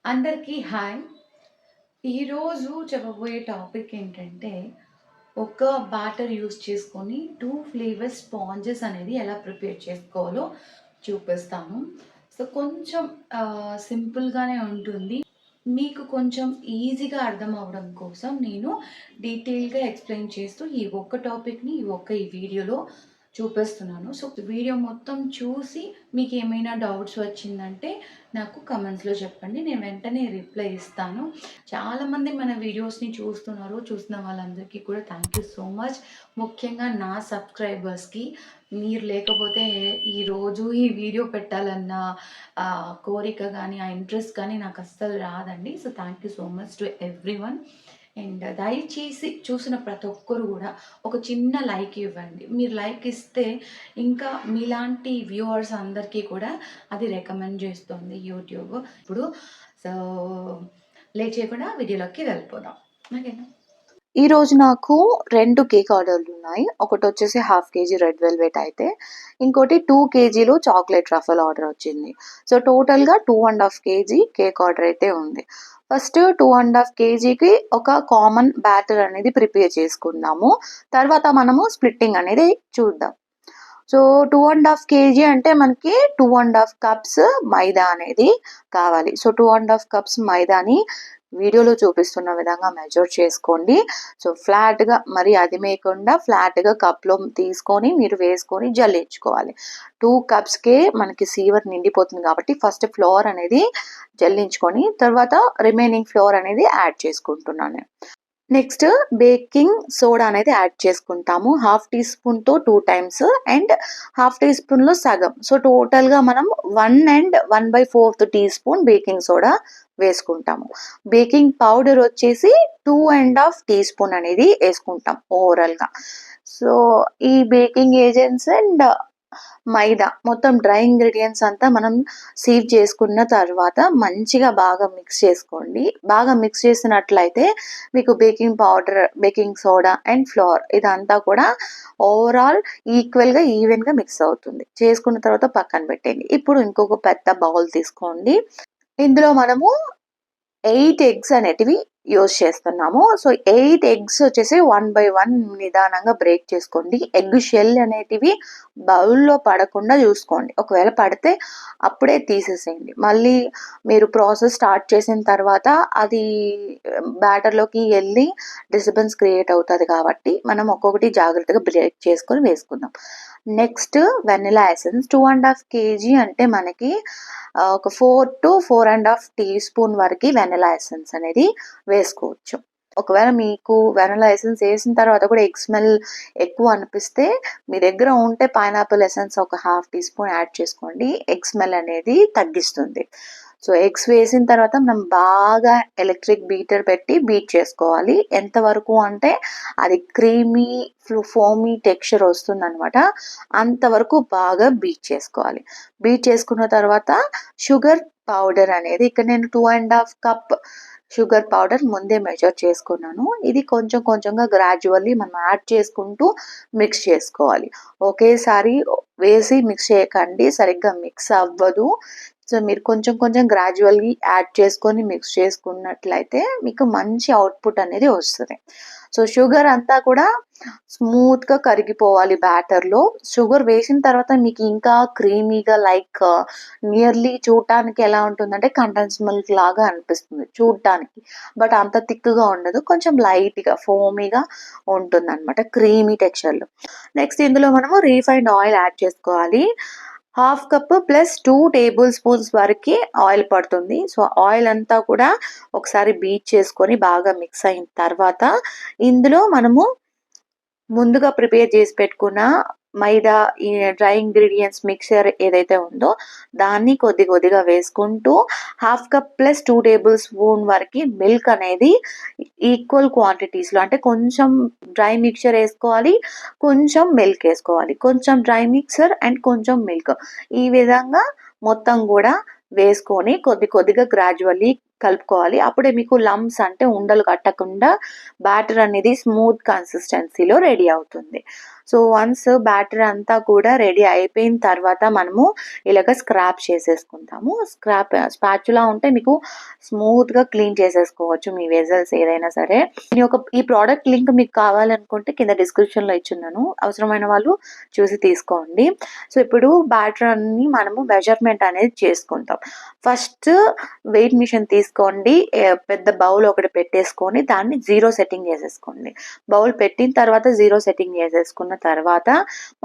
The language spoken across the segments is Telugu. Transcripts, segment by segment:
అందరికీ హాయ్. ఈరోజు చెప్పబోయే టాపిక్ ఏంటంటే, ఒక బ్యాటర్ యూజ్ చేసుకొని 2 ఫ్లేవర్ స్పాంజెస్ అనేది ఎలా ప్రిపేర్ చేసుకోవాలో చూపిస్తాను. సో, కొంచెం సింపుల్‌గానే ఉంటుంది. మీకు కొంచెం ఈజీగా అర్థం అవ్వడం కోసం నేను డీటెయిల్‌గా ఎక్స్‌ప్లెయిన్ చేస్తూ ఈ ఒక్క టాపిక్‌ని ఈ వీడియోలో చూపిస్తున్నాను. సో, వీడియో మొత్తం చూసి మీకేమైనా డౌట్స్ వచ్చిందంటే నాకు కమెంట్స్‌లో చెప్పండి. నేను వెంటనే రిప్లై ఇస్తాను. చాలామంది మన వీడియోస్‌ని చూస్తున్నారు. చూసిన వాళ్ళందరికీ కూడా థ్యాంక్ యూ సో మచ్. ముఖ్యంగా నా సబ్స్క్రైబర్స్‌కి మీరు లేకపోతే ఈరోజు ఈ వీడియో పెట్టాలన్న కోరిక గానీ, ఆ ఇంట్రెస్ట్ కానీ నాకు అస్సలు రాదండి. So, thank you so much to everyone. And దయచేసి చూసిన ప్రతి ఒక్కరు కూడా ఒక చిన్న లైక్ ఇవ్వండి. మీరు లైక్ ఇస్తే ఇంకా మీలాంటి వ్యూవర్స్ అందరికీ కూడా అది రికమెండ్ చేస్తుంది యూట్యూబ్. ఇప్పుడు సో, లేట్ చేయకుండా వీడియోలోకి వెళ్ళిపోదాం. ఓకేనా? ఈరోజు నాకు 2 కేక్ ఆర్డర్లున్నాయి. ఒకటొచ్చేసి హాఫ్ కేజీ రెడ్ వెల్వెట్ అయితే, ఇంకోటి 2 కేజీలు చాక్లేట్ ట్రఫల్ ఆర్డర్ వచ్చింది. సో, టోటల్‌గా 2½ కేజీ కేక్ ఆర్డర్ అయితే ఉంది. ఫస్ట్ 2½ కేజీకి ఒక కామన్ బ్యాటర్ అనేది ప్రిపేర్ చేసుకుందాము. తర్వాత మనము స్ప్లిట్టింగ్ అనేది చూద్దాం. సో, 2½ కేజీ అంటే మనకి 2½ కప్స్ మైదా అనేది కావాలి. సో, 2½ కప్స్ మైదాని వీడియోలో చూపిస్తున్న విధంగా మెజర్ చేసుకోండి. సో, ఫ్లాట్‌గా మరి అదిమేయకుండా ఫ్లాట్‌గా కప్‌లో తీసుకొని మీరు వేసుకొని జల్లించుకోవాలి. 2 కప్స్‌కే మనకి సీవర్ నిండిపోతుంది కాబట్టి ఫస్ట్ ఫ్లోర్ అనేది జల్లించుకొని తర్వాత రిమైనింగ్ ఫ్లోర్ అనేది యాడ్ చేసుకుంటున్నాను. నెక్స్ట్ బేకింగ్ సోడా అనేది యాడ్ చేసుకుంటాము. హాఫ్ టీ స్పూన్‌తో 2 టైమ్స్ అండ్ హాఫ్ టీ స్పూన్‌లో సగం. సో, టోటల్‌గా మనం 1 and 1/4 tea spoon baking soda వేసుకుంటాము. బేకింగ్ పౌడర్ వచ్చేసి 2½ టీ స్పూన్ అనేది వేసుకుంటాం ఓవరాల్‌గా. సో, ఈ బేకింగ్ ఏజెంట్స్ అండ్ మైదా మొత్తం డ్రై ఇంగ్రీడియంట్స్ అంతా మనం సీవ్ చేసుకున్న తర్వాత మంచిగా బాగా మిక్స్ చేసుకోండి. బాగా మిక్స్ చేసినట్లయితే మీకు baking powder, baking soda and floor ఇదంతా కూడా ఓవరాల్ ఈక్వల్‌గా, ఈవెన్‌గా మిక్స్ అవుతుంది. చేసుకున్న తర్వాత పక్కన పెట్టేయండి. ఇప్పుడు ఇంకొక పెద్ద బౌల్ తీసుకోండి. ఇందులో మనము 8 ఎగ్స్ అనేటివి యూజ్ చేస్తున్నాము. సో, 8 ఎగ్స్ వచ్చేసి 1/1 నిదానంగా బ్రేక్ చేసుకోండి. ఎగ్ షెల్ అనేటివి బౌల్‌లో పడకుండా చూసుకోండి. ఒకవేళ పడితే అప్పుడే తీసేసేయండి. మళ్ళీ మీరు ప్రాసెస్ స్టార్ట్ చేసిన తర్వాత అది బ్యాటర్‌లోకి ఎళ్లి డిస్టర్బెన్స్ క్రియేట్ అవుతది కాబట్టి మనం ఒక్కొక్కటి జాగ్రత్తగా బ్రేక్ చేసుకొని వేసుకుందాం. నెక్స్ట్ వెనిల్లా ఎసెన్స్ 2½ కేజీ అంటే మనకి ఒక 4-4½ టీ స్పూన్ వరకు వెనిల్లా ఎసెన్స్ అనేది వేసుకోవచ్చు. ఒకవేళ మీకు వెనిల్లా ఎసెన్స్ వేసిన తర్వాత కూడా ఎగ్ స్మెల్ ఎక్కువ అనిపిస్తే మీ దగ్గర ఉంటే పైనాపిల్ ఎసెన్స్ ఒక హాఫ్ టీ స్పూన్ యాడ్ చేసుకోండి. ఎగ్ స్మెల్ అనేది తగ్గిస్తుంది. సో, ఎగ్స్ వేసిన తర్వాత మనం బాగా ఎలక్ట్రిక్ బీటర్ పెట్టి బీట్ చేసుకోవాలి. ఎంతవరకు అంటే అది క్రీమీ ఫోమీ టెక్స్చర్ వస్తుందనమాట. అంతవరకు బాగా బీట్ చేసుకోవాలి. బీట్ చేసుకున్న తర్వాత షుగర్ పౌడర్ అనేది ఇక్కడ నేను 2½ కప్ షుగర్ పౌడర్ ముందే మెజర్ చేసుకున్నాను. ఇది కొంచెం కొంచెంగా గ్రాడ్యువల్లీ మనం యాడ్ చేసుకుంటూ మిక్స్ చేసుకోవాలి. ఒకేసారి వేసి మిక్స్ చేయకండి, సరిగ్గా మిక్స్ అవ్వదు. సో, మీరు కొంచెం కొంచెం గ్రాడ్యువల్లీ యాడ్ చేసుకొని మిక్స్ చేసుకున్నట్లయితే మీకు మంచి అవుట్‌పుట్ అనేది వస్తది. సో, షుగర్ అంతా కూడా స్మూత్‌గా కరిగిపోవాలి బ్యాటర్‌లో. షుగర్ వేసిన తర్వాత మీకు ఇంకా క్రీమీగా నియర్లీ చూడటానికి ఎలా ఉంటుందంటే కండెన్స్ మిల్క్ లాగా అనిపిస్తుంది చూడటానికి. బట్ అంత థిక్‌గా ఉండదు. కొంచెం లైట్‌గా ఫోమీగా ఉంటుందన్నమాట క్రీమీ టెక్స్చర్‌లో. నెక్స్ట్ ఇందులో మనము రీఫైన్డ్ ఆయిల్ యాడ్ చేసుకోవాలి. Half cup plus 2 table spoons వరకి ఆయిల్ పడుతుంది. సో, ఆయిల్ అంతా కూడా ఒకసారి బీట్ చేసుకొని బాగా మిక్స్ అయిన తర్వాత ఇందులో మనము ముందుగా ప్రిపేర్ చేసి పెట్టుకున్న మైదా ఈ డ్రై ఇంగ్రీడియంట్స్ మిక్చర్ ఏదైతే ఉందో దాన్ని కొద్ది కొద్దిగా వేసుకుంటూ half cup plus 2 table spoon వరకు మిల్క్ అనేది ఈక్వల్ క్వాంటిటీస్‌లో అంటే కొంచెం డ్రై మిక్చర్ వేసుకోవాలి, కొంచెం మిల్క్ వేసుకోవాలి. కొంచెం డ్రై మిక్చర్ అండ్ కొంచెం మిల్క్. ఈ విధంగా మొత్తం కూడా వేసుకొని కొద్ది కొద్దిగా గ్రాడ్యువల్లీ కలుపుకోవాలి. అప్పుడే మీకు లంప్స్ అంటే ఉండలు కట్టకుండా బ్యాటర్ అనేది స్మూత్ కన్సిస్టెన్సీలో రెడీ అవుతుంది. సో వన్స్ బ్యాటర్ అంతా కూడా రెడీ అయిపోయిన తర్వాత మనము ఇలాగ స్క్రాప్ చేసేసుకుంటాము. స్పాచులా ఉంటే మీకు స్మూత్గా క్లీన్ చేసేసుకోవచ్చు మీ వెజల్స్ ఏదైనా సరే. ఈ ప్రోడక్ట్ లింక్ మీకు కావాలనుకుంటే కింద డిస్క్రిప్షన్లో ఇచ్చున్నాను, అవసరమైన వాళ్ళు చూసి తీసుకోండి. సో ఇప్పుడు బ్యాటర్ అన్ని మనము మెజర్మెంట్ అనేది చేసుకుంటాం. ఫస్ట్ వెయిట్ మిషన్ తీసుకోండి, పెద్ద బౌల్ ఒకటి పెట్టేసుకొని దాన్ని 0 సెట్టింగ్ చేసేసుకోండి. బౌల్ పెట్టిన తర్వాత 0 సెట్టింగ్ చేసేసుకున్న తర్వాత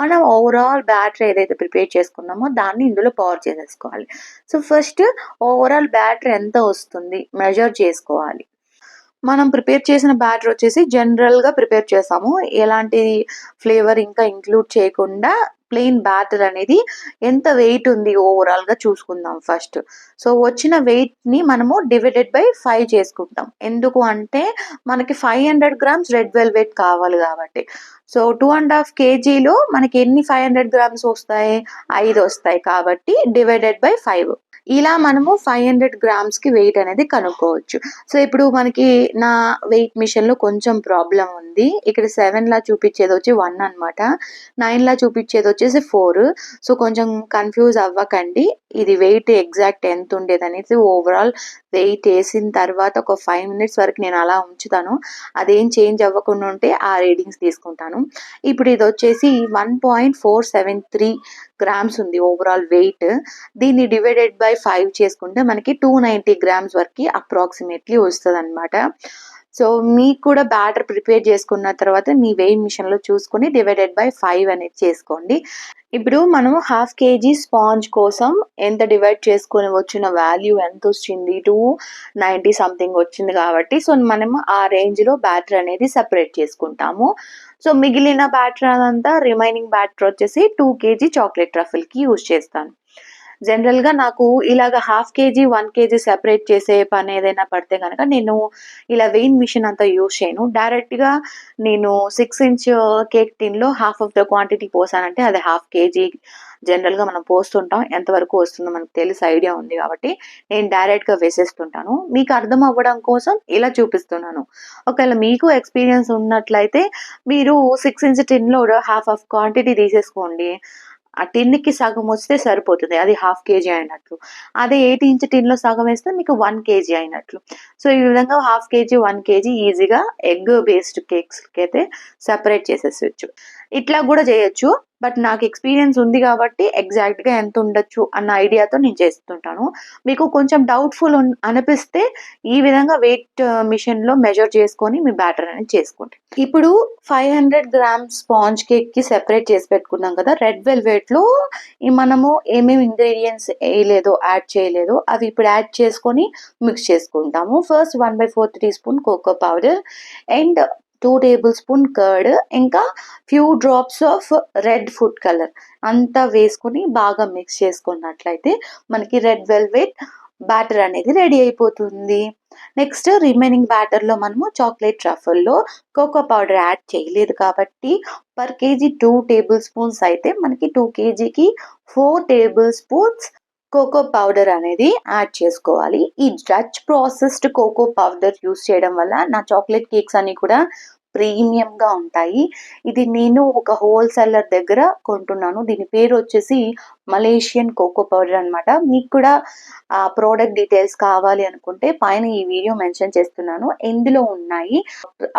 మనం ఓవరాల్ బ్యాటర్ ఏదైతే ప్రిపేర్ చేసుకున్నామో దాన్ని ఇందులో పవర్ చేసేసుకోవాలి. సో ఫస్ట్ ఓవరాల్ బ్యాటర్ ఎంత వస్తుంది మెజర్ చేసుకోవాలి. మనం ప్రిపేర్ చేసిన బ్యాటర్ వచ్చేసి జనరల్గా ప్రిపేర్ చేసాము, ఎలాంటి ఫ్లేవర్ ఇంకా ఇంక్లూడ్ చేయకుండా ప్లెయిన్ బ్యాటర్ అనేది ఎంత వెయిట్ ఉంది ఓవరాల్గా చూసుకుందాం ఫస్ట్. సో వచ్చిన వెయిట్ని మనము డివైడెడ్ బై 5 చేసుకుంటాం. ఎందుకు అంటే మనకి 500 గ్రామ్స్ రెడ్ వెల్వెట్ కావాలి కాబట్టి. సో 2.5 kgలో మనకి ఎన్ని 500 గ్రామ్స్ వస్తాయి? 5 వస్తాయి కాబట్టి డివైడెడ్ బై 5. ఇలా మనము 500 గ్రామ్స్కి వెయిట్ అనేది కనుక్కోవచ్చు. సో ఇప్పుడు మనకి నా వెయిట్ మిషన్లో కొంచెం ప్రాబ్లం ఉంది. ఇక్కడ 7 లా చూపించేది వచ్చి 1 అనమాట, 9 లా చూపించేది వచ్చేసి 4. సో కొంచెం కన్ఫ్యూజ్ అవ్వకండి. ఇది వెయిట్ ఎగ్జాక్ట్ ఎంత ఉండేది అనేది ఓవరాల్ వెయిట్ వేసిన తర్వాత ఒక 5 minutes వరకు నేను అలా ఉంచుతాను. అదేం చేంజ్ అవ్వకుండా ఉంటే ఆ రీడింగ్స్ తీసుకుంటాను. ఇప్పుడు ఇది వచ్చేసి 1.473 గ్రామ్స్ ఉంది ఓవరాల్ వెయిట్. దీన్ని డివైడెడ్ బై 5 చేసుకుంటే మనకి 290 గ్రామ్స్ వరకు అప్రాక్సిమేట్లీ వస్తుంది అనమాట. సో మీకు కూడా బ్యాటర్ ప్రిపేర్ చేసుకున్న తర్వాత మీ వెయిట్ మిషన్లో చూసుకొని డివైడెడ్ బై 5 అనేది చేసుకోండి. ఇప్పుడు మనం 1/2 kg స్పాంజ్ కోసం ఎంత డివైడ్ చేసుకొని వచ్చిన వాల్యూ ఎంత వచ్చింది? 290 సంథింగ్ వచ్చింది కాబట్టి సో మనం ఆ రేంజ్లో బ్యాటర్ అనేది సెపరేట్ చేసుకుంటాము. సో మిగిలిన బ్యాటర్ అదంతా రిమైనింగ్ బ్యాటర్ వచ్చేసి 2 kg చాక్లెట్ ట్రఫిల్కి యూజ్ చేస్తాను. జనరల్గా నాకు ఇలాగ 1/2 kg 1 kg సెపరేట్ చేసే పని ఏదైనా పడితే కనుక నేను ఇలా వెయిన్ మిషన్ అంతా యూజ్ చేయను. డైరెక్ట్గా నేను 6 inch కేక్ టిన్లో హాఫ్ ఆఫ్ ద క్వాంటిటీ పోసానంటే అది 1/2 kg జనరల్గా మనం పోస్తుంటాం. ఎంతవరకు వస్తుందో మనకు తెలిసి ఐడియా ఉంది కాబట్టి నేను డైరెక్ట్గా వేసేస్తుంటాను. మీకు అర్థం అవ్వడం కోసం ఇలా చూపిస్తున్నాను. ఒకవేళ మీకు ఎక్స్పీరియన్స్ ఉన్నట్లయితే మీరు 6 inch టిన్లో హాఫ్ ఆఫ్ క్వాంటిటీ తీసేసుకోండి. ఆ టిన్కి సగం వస్తే సరిపోతుంది, అది 1/2 kg అయినట్లు. అదే 8 inch టిన్లో సగం వేస్తే మీకు 1 kg అయినట్లు. సో ఈ విధంగా 1/2 kg 1 kg ఈజీగా ఎగ్ బేస్డ్ కేక్స్కి అయితే సెపరేట్ చేసేసచ్చు. ఇట్లా కూడా చేయొచ్చు, బట్ నాకు ఎక్స్పీరియన్స్ ఉంది కాబట్టి ఎగ్జాక్ట్గా ఎంత ఉండొచ్చు అన్న ఐడియాతో నేను చేస్తుంటాను. మీకు కొంచెం డౌట్ఫుల్ అనిపిస్తే ఈ విధంగా వెయిట్ మిషన్లో మెజర్ చేసుకొని మీ బ్యాటర్ అనేది చేసుకోండి. ఇప్పుడు 500 గ్రామ్స్ స్పాంజ్ కేక్కి సెపరేట్ చేసి పెట్టుకున్నాం కదా. రెడ్ వెల్వెట్లో మనము ఏమేమి ఇంగ్రీడియంట్స్ వేయలేదో యాడ్ చేయలేదో అవి ఇప్పుడు యాడ్ చేసుకొని మిక్స్ చేసుకుంటాము. First 1/4 teaspoon cocoa powder and 2 tablespoon curd, ఇంకా few drops of red food colour అంతా వేసుకొని బాగా మిక్స్ చేసుకున్నట్లయితే మనకి రెడ్ వెల్వెట్ బ్యాటర్ అనేది రెడీ అయిపోతుంది. నెక్స్ట్ రిమైనింగ్ బ్యాటర్లో మనము చాక్లెట్ ట్రఫల్లో కోకో పౌడర్ యాడ్ చేయలేదు కాబట్టి per kg 2 tablespoons అయితే మనకి 2 kgకి 4 tablespoons కోకో పౌడర్ అనేది యాడ్ చేసుకోవాలి. ఈ Dutch processed cocoa powder use చేయడం వల్ల నా చాక్లెట్ కేక్స్ అన్ని కూడా ప్రీమియంగా ఉంటాయి. ఇది నేను ఒక హోల్సేలర్ దగ్గర కొంటున్నాను. దీని పేరు వచ్చేసి మలేషియన్ కోకో పౌడర్ అనమాట. మీకు కూడా ఆ ప్రోడక్ట్ డీటెయిల్స్ కావాలి అనుకుంటే పైన ఈ వీడియో మెన్షన్ చేస్తున్నాను, ఇందులో ఉన్నాయి.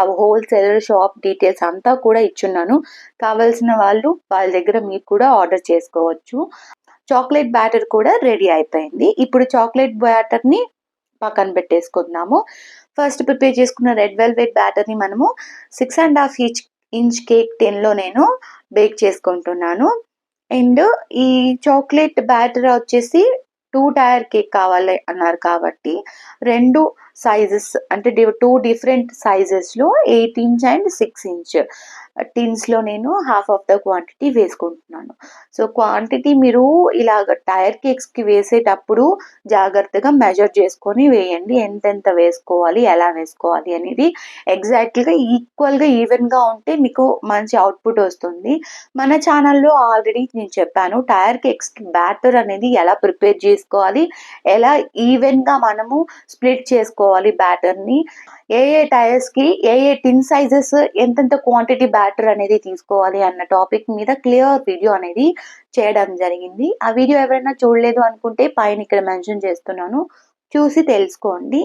ఆ హోల్సేలర్ షాప్ డీటెయిల్స్ అంతా కూడా ఇచ్చున్నాను. కావాల్సిన వాళ్ళు వాళ్ళ దగ్గర మీరు కూడా ఆర్డర్ చేసుకోవచ్చు. చాక్లెట్ బ్యాటర్ కూడా రెడీ అయిపోయింది. ఇప్పుడు చాక్లెట్ బ్యాటర్ని పక్కన పెట్టేసుకుందాము. ఫస్ట్ ప్రిపేర్ చేసుకున్న రెడ్ వెల్వెట్ బ్యాటర్ని మనము 6.5 inch కేక్ టిన్లో నేను బేక్ చేసుకుంటున్నాను. అండ్ ఈ చాక్లెట్ బ్యాటర్ వచ్చేసి 2 tier కేక్ కావాలి అన్నారు కాబట్టి 2 సైజెస్ అంటే 2 different సైజెస్లో 8 inch అండ్ 6 inch టిన్స్లో నేను హాఫ్ ఆఫ్ ద క్వాంటిటీ వేసుకుంటున్నాను. సో క్వాంటిటీ మీరు ఇలాగ టైర్ కేక్స్కి వేసేటప్పుడు జాగ్రత్తగా మెజర్ చేసుకొని వేయండి. ఎంతెంత వేసుకోవాలి, ఎలా వేసుకోవాలి అనేది ఎగ్జాక్ట్గా ఈక్వల్గా ఈవెన్గా ఉంటే మీకు మంచి అవుట్పుట్ వస్తుంది. మన ఛానల్లో ఆల్రెడీ నేను చెప్పాను టైర్ కేక్స్కి బ్యాటర్ అనేది ఎలా ప్రిపేర్ చేసి తీసుకోవాలి, ఎలా ఈవెన్గా మనము స్ప్లిట్ చేసుకోవాలి బ్యాటర్ని, ఏ టైర్స్కి ఏ టిన్ సైజెస్ ఎంతెంత క్వాంటిటీ బ్యాటర్ అనేది తీసుకోవాలి అన్న టాపిక్ మీద క్లియర్ వీడియో అనేది చేయడం జరిగింది. ఆ వీడియో ఎవరైనా చూడలేదు అనుకుంటే పైన ఇక్కడ మెన్షన్ చేస్తున్నాను, చూసి తెలుసుకోండి.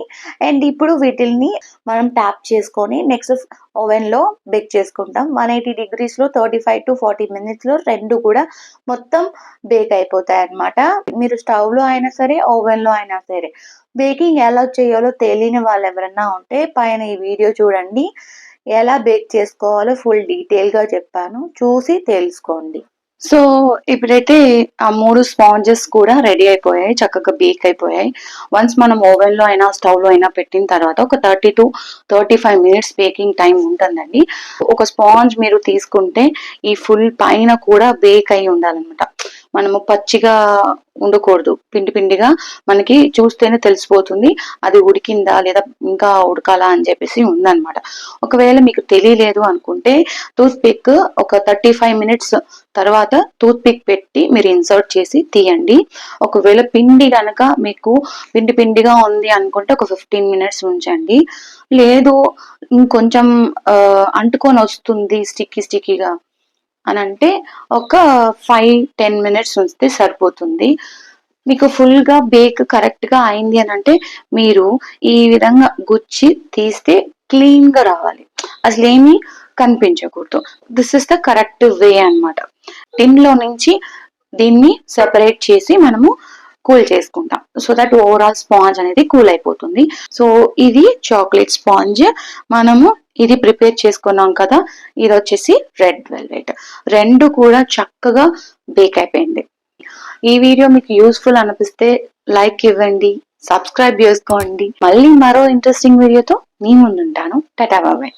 అండ్ ఇప్పుడు వీటిల్ని మనం ట్యాప్ చేసుకొని నెక్స్ట్ ఓవెన్లో బేక్ చేసుకుంటాం. 180 degreesలో 35 to 40 minutesలో రెండు కూడా మొత్తం బేక్ అయిపోతాయి అన్నమాట. మీరు స్టవ్లో అయినా సరే ఓవెన్లో అయినా సరే. బేకింగ్ ఎలా చేయాలో తెలియని వాళ్ళు ఎవరైనా ఉంటే పైన ఈ వీడియో చూడండి, ఎలా బేక్ చేసుకోవాలో ఫుల్ డీటెయిల్గా చెప్పాను, చూసి తెలుసుకోండి. సో ఇప్పుడైతే ఆ 3 స్పాంజెస్ కూడా రెడీ అయిపోయాయి, చక్కగా బేక్ అయిపోయాయి. వన్స్ మనం ఓవెన్లో అయినా స్టవ్లో అయినా పెట్టిన తర్వాత ఒక 30 to 35 minutes బేకింగ్ టైం ఉంటుందండి. ఒక స్పాంజ్ మీరు తీసుకుంటే ఈ ఫుల్ పైన కూడా బేక్ అయి ఉండాలన్నమాట. మనము పచ్చిగా ఉండకూడదు, పిండి పిండిగా మనకి చూస్తేనే తెలిసిపోతుంది అది ఉడికిందా లేదా ఇంకా ఉడకాలా అని చెప్పేసి ఉందన్నమాట. ఒకవేళ మీకు తెలియలేదు అనుకుంటే టూత్ పిక్ ఒక 35 minutes తర్వాత టూత్ పిక్ పెట్టి మీరు ఇన్సర్ట్ చేసి తీయండి. ఒకవేళ పిండి కనుక మీకు పిండి పిండిగా ఉంది అనుకుంటే ఒక 15 minutes ఉంచండి. లేదు ఇంకొంచెం అంటుకొని వస్తుంది స్టిక్కీగా అని అంటే ఒక 5-10 minutes ఉంచితే సరిపోతుంది. మీకు ఫుల్గా బేక్ కరెక్ట్గా అయింది అని అంటే మీరు ఈ విధంగా గుచ్చి తీస్తే క్లీన్గా రావాలి, అసలు ఏమీ కనిపించకూడదు. This is the correct way అన్నమాట. టిన్లో నుంచి దీన్ని సెపరేట్ చేసి మనము కూల్ చేసుకుంటాం, సో దట్ ఓవరాల్ స్పాంజ్ అనేది కూల్ అయిపోతుంది. సో ఇది చాక్లెట్ స్పాంజ్, మనము ఇది ప్రిపేర్ చేసుకున్నాం కదా, ఇది వచ్చేసి రెడ్ వెల్వెట్. రెండు కూడా చక్కగా బేక్ అయిపోయింది. ఈ వీడియో మీకు యూస్ఫుల్ అనిపిస్తే లైక్ ఇవ్వండి, సబ్స్క్రైబ్ చేసుకోండి. మళ్ళీ మరో ఇంట్రెస్టింగ్ వీడియోతో మీ ముందుంటాను. టాటా బాయ్.